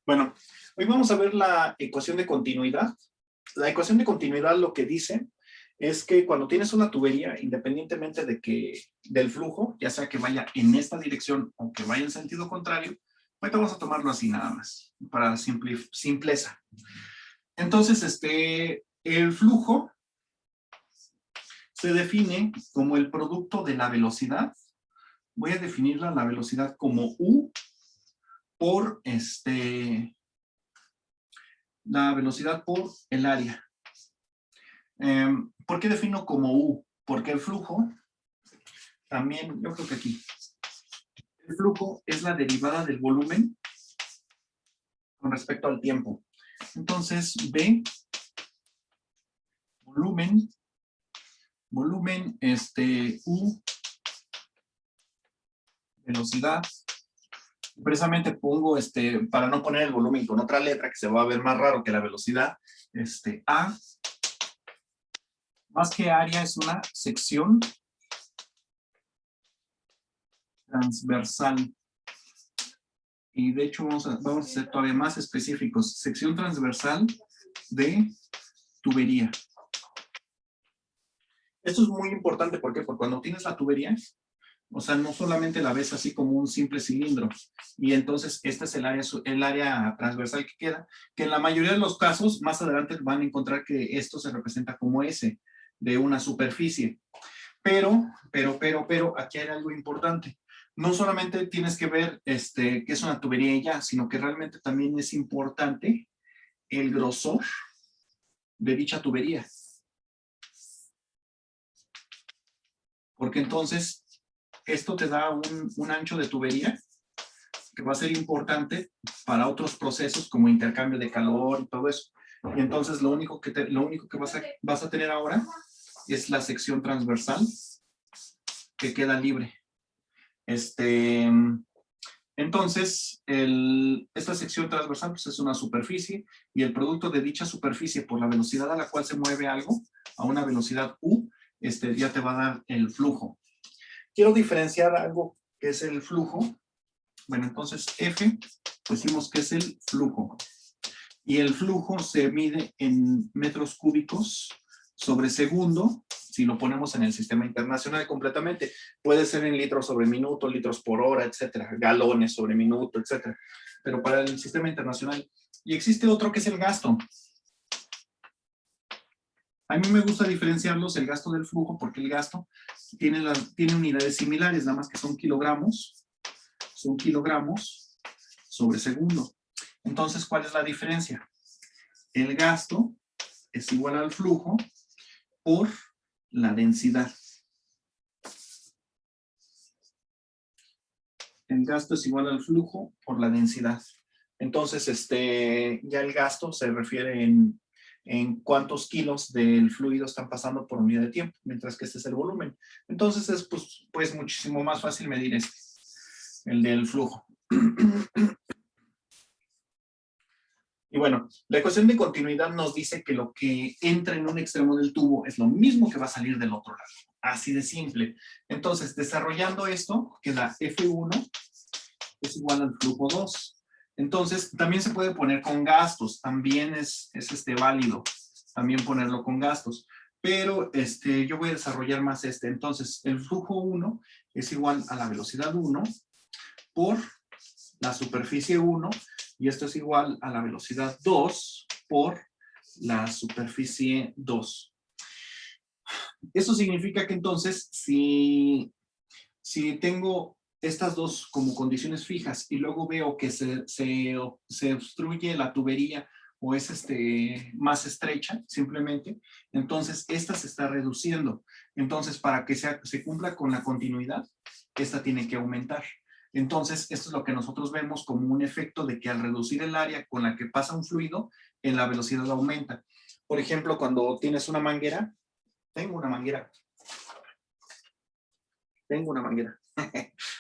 Bueno, hoy vamos a ver la ecuación de continuidad. La ecuación de continuidad lo que dice es que cuando tienes una tubería, independientemente del flujo, ya sea que vaya en esta dirección o que vaya en sentido contrario, ahorita vamos a tomarlo así nada más, para simpleza. Entonces, el flujo se define como el producto de la velocidad. Voy a definirla la velocidad como U por la velocidad por el área. ¿Por qué defino como U? Porque el flujo, también, yo creo que aquí, el flujo es la derivada del volumen con respecto al tiempo. Entonces, V, volumen, U, velocidad. Precisamente pongo, para no poner el volumen con otra letra que se va a ver más raro que la velocidad, A, más que área es una sección transversal. Y de hecho vamos a ser todavía más específicos. Sección transversal de tubería. Esto es muy importante, ¿por qué? Porque cuando tienes la tubería, o sea, no solamente la ves así como un simple cilindro, y entonces este es el área transversal que queda, que en la mayoría de los casos, más adelante van a encontrar que esto se representa como S de una superficie. Pero, aquí hay algo importante. No solamente tienes que ver qué es una tubería y ya, sino que realmente también es importante el grosor de dicha tubería. Porque entonces, esto te da un ancho de tubería que va a ser importante para otros procesos como intercambio de calor y todo eso. Y entonces lo único que vas a tener ahora es la sección transversal que queda libre. Entonces, esta sección transversal pues, es una superficie y el producto de dicha superficie por la velocidad a la cual se mueve algo, a una velocidad U, ya te va a dar el flujo. Quiero diferenciar algo que es el flujo. Bueno, entonces F, decimos que es el flujo. Y el flujo se mide en metros cúbicos sobre segundo, si lo ponemos en el sistema internacional completamente. Puede ser en litros sobre minuto, litros por hora, etcétera, galones sobre minuto, etcétera. Pero para el sistema internacional. Y existe otro que es el gasto. A mí me gusta diferenciarlos, el gasto del flujo, porque el gasto tiene unidades similares, nada más que son kilogramos sobre segundo. Entonces, ¿cuál es la diferencia? El gasto es igual al flujo por la densidad. El gasto es igual al flujo por la densidad. Entonces, ya el gasto se refiere en cuántos kilos del fluido están pasando por unidad de tiempo, mientras que este es el volumen. Entonces, es pues muchísimo más fácil medir el del flujo. Y bueno, la ecuación de continuidad nos dice que lo que entra en un extremo del tubo es lo mismo que va a salir del otro lado. Así de simple. Entonces, desarrollando esto, queda F1 es igual al flujo 2. Entonces, también se puede poner con gastos. También es válido también ponerlo con gastos. Pero yo voy a desarrollar más Entonces, el flujo 1 es igual a la velocidad 1 por la superficie 1, y esto es igual a la velocidad 2 por la superficie 2. Eso significa que entonces, si tengo estas dos como condiciones fijas y luego veo que se obstruye la tubería o es más estrecha, simplemente, entonces esta se está reduciendo. Entonces, para que se cumpla con la continuidad, esta tiene que aumentar. Entonces, esto es lo que nosotros vemos como un efecto de que al reducir el área con la que pasa un fluido, la velocidad aumenta. Por ejemplo, cuando tienes una manguera, tengo una manguera.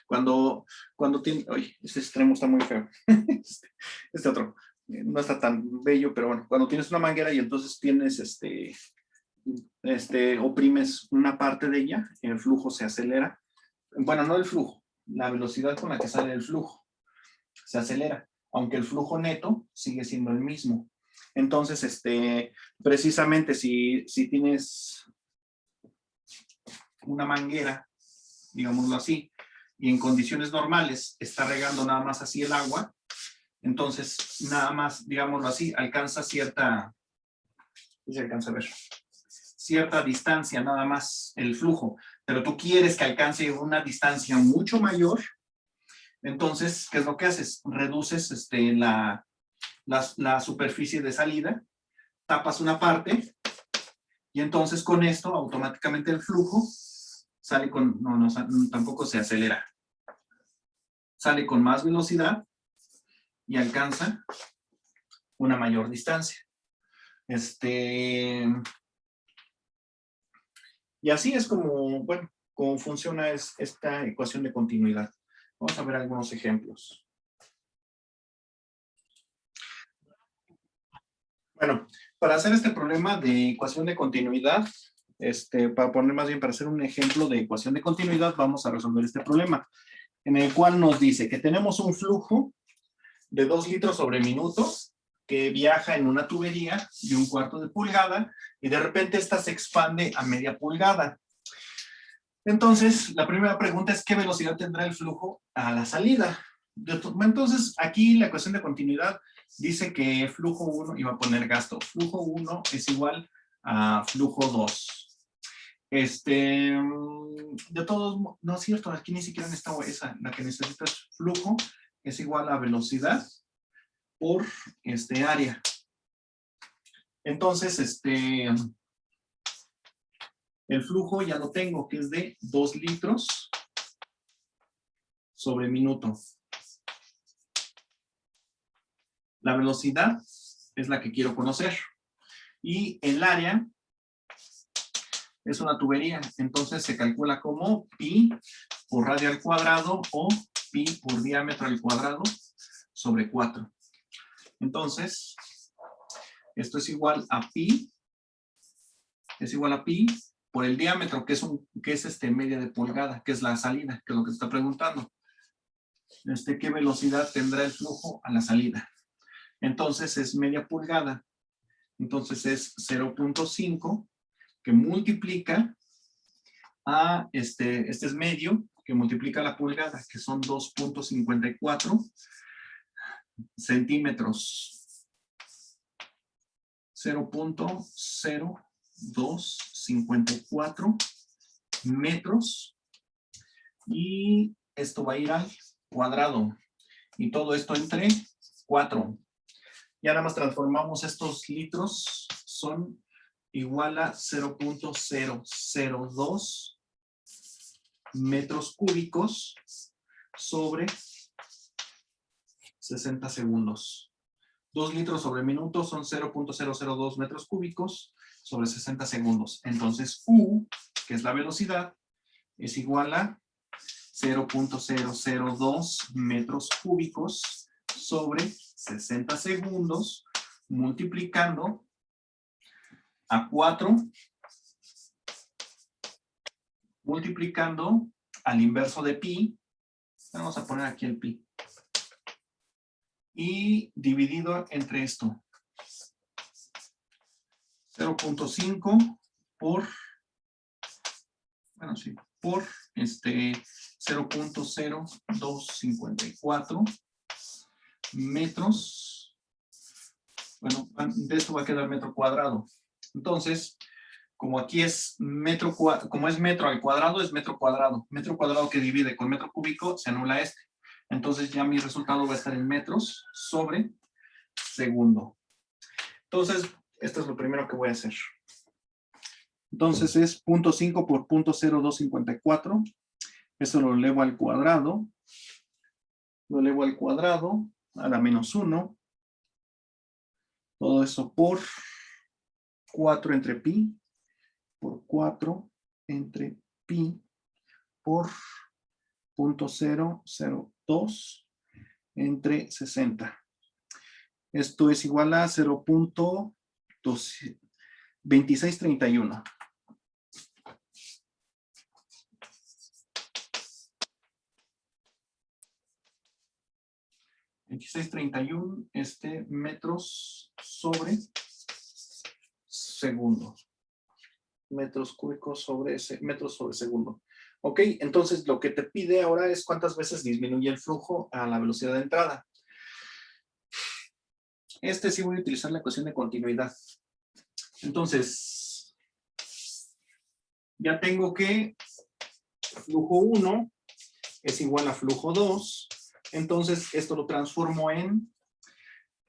Cuando tiene, oye, este extremo está muy feo. Este otro no está tan bello, pero bueno, cuando tienes una manguera y entonces tienes oprimes una parte de ella, el flujo se acelera. Bueno, no el flujo, la velocidad con la que sale el flujo se acelera. aunque el flujo neto sigue siendo el mismo. Entonces, precisamente si tienes una manguera, digámoslo así, y en condiciones normales está regando nada más así el agua, entonces nada más, digámoslo así, alcanza cierta, ¿sí se alcanza a ver? Cierta distancia nada más el flujo, pero tú quieres que alcance una distancia mucho mayor, entonces, ¿qué es lo que haces? Reduces la superficie de salida, tapas una parte, y entonces con esto automáticamente el flujo sale con, tampoco se acelera, sale con más velocidad y alcanza una mayor distancia. Y así es como, bueno, cómo funciona esta ecuación de continuidad. Vamos a ver algunos ejemplos. Bueno, para hacer este problema de ecuación de continuidad, para poner más bien, para hacer un ejemplo de ecuación de continuidad, vamos a resolver este problema, en el cual nos dice que tenemos un flujo de 2 litros sobre minuto que viaja en una tubería de 1/4 de pulgada y de repente esta se expande a media pulgada. Entonces, la primera pregunta es ¿qué velocidad tendrá el flujo a la salida? Entonces, aquí la ecuación de continuidad dice que flujo 1, iba a poner gasto, flujo 1 es igual a flujo 2. De todos modos, no es cierto, aquí ni siquiera necesita esa, la que necesitas flujo es igual a velocidad por área. Entonces, el flujo ya lo tengo, que es de 2 litros sobre minuto. La velocidad es la que quiero conocer. Y el área es una tubería, entonces se calcula como pi por radio al cuadrado o pi por diámetro al cuadrado sobre 4. Entonces, esto es igual a pi por el diámetro, que es media de pulgada, que es la salida, que es lo que está preguntando. ¿Qué velocidad tendrá el flujo a la salida? Entonces es media pulgada. Entonces es 0.5 que multiplica a, este es medio, que multiplica la pulgada, que son 2.54 centímetros. 0.0254 metros. Y esto va a ir al cuadrado. Y todo esto entre 4. Y ahora más transformamos estos litros, son igual a 0.002 metros cúbicos sobre 60 segundos. 2 litros sobre minuto son 0.002 metros cúbicos sobre 60 segundos. Entonces, U, que es la velocidad, es igual a 0.002 metros cúbicos sobre 60 segundos, multiplicando a 4, multiplicando al inverso de pi, vamos a poner aquí el pi, y dividido entre esto, 0.5 por, bueno, sí, por 0.0254 metros, bueno, de esto va a quedar metro cuadrado. Entonces, como aquí es metro, como es metro al cuadrado, es metro cuadrado. Metro cuadrado que divide con metro cúbico, se anula este. Entonces ya mi resultado va a estar en metros sobre segundo. Entonces, esto es lo primero que voy a hacer. Entonces es 0.5 por 0.0254. Eso lo elevo al cuadrado. Lo elevo al cuadrado a la menos 1. Todo eso por 4 entre pi. Por 4 entre pi por 0.002 entre 60. Esto es igual a 0.2631. 2631 metros sobre segundo. Metros cúbicos sobre metros sobre segundo. Ok, entonces lo que te pide ahora es cuántas veces disminuye el flujo a la velocidad de entrada. Sí voy a utilizar la ecuación de continuidad. Entonces, ya tengo que flujo 1 es igual a flujo 2. Entonces, esto lo transformo en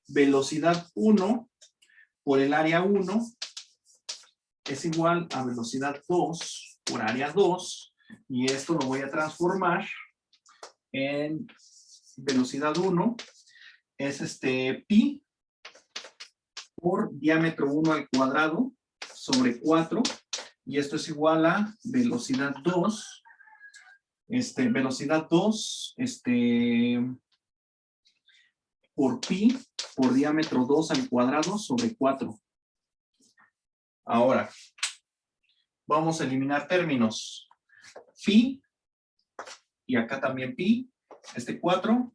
velocidad 1 por el área 1 es igual a velocidad 2 por área 2. Y esto lo voy a transformar en velocidad 1 es pi por diámetro 1 al cuadrado sobre 4. Y esto es igual a velocidad 2. Velocidad 2 por pi por diámetro 2 al cuadrado sobre 4. Ahora, vamos a eliminar términos. Pi, y acá también pi, 4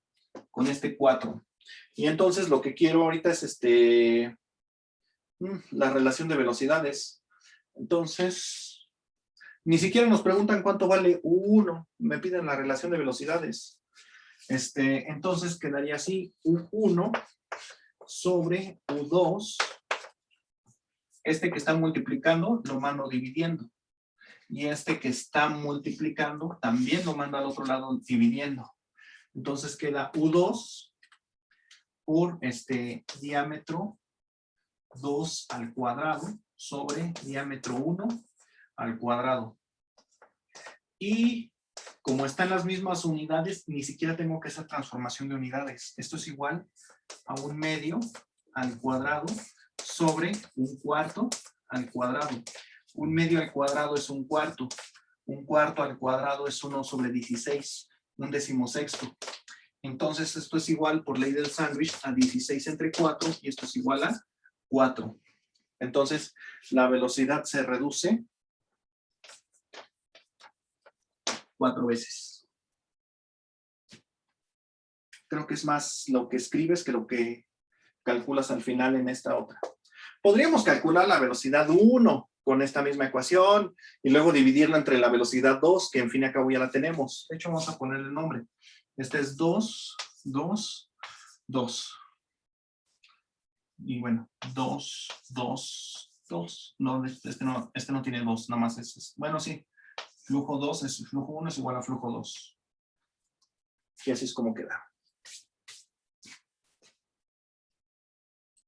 con 4. Y entonces lo que quiero ahorita es la relación de velocidades. Entonces, ni siquiera nos preguntan cuánto vale U1, me piden la relación de velocidades. Entonces quedaría así, U1 sobre U2. Que está multiplicando lo mando dividiendo. Y que está multiplicando también lo mando al otro lado dividiendo. Entonces queda U2 por diámetro 2 al cuadrado sobre diámetro 1 al cuadrado. Y como están las mismas unidades, ni siquiera tengo que hacer transformación de unidades. Esto es igual a 1/2 al cuadrado sobre 1/4 al cuadrado. 1/2 al cuadrado es 1/4. 1/4 al cuadrado es 1 sobre 16, 1/16. Entonces esto es igual por ley del sándwich a 16 entre 4 y esto es igual a 4. Entonces la velocidad se reduce 4 veces. Creo que es más lo que escribes que lo que calculas al final en esta otra. Podríamos calcular la velocidad 1 con esta misma ecuación y luego dividirla entre la velocidad 2, que en fin y al cabo ya la tenemos. De hecho, vamos a ponerle el nombre. Es 2, 2, 2. Y bueno, 2, 2, 2. No, no tiene 2, nada más es. Bueno, sí. Flujo 2 es flujo 1 es igual a flujo 2. Y así es como queda.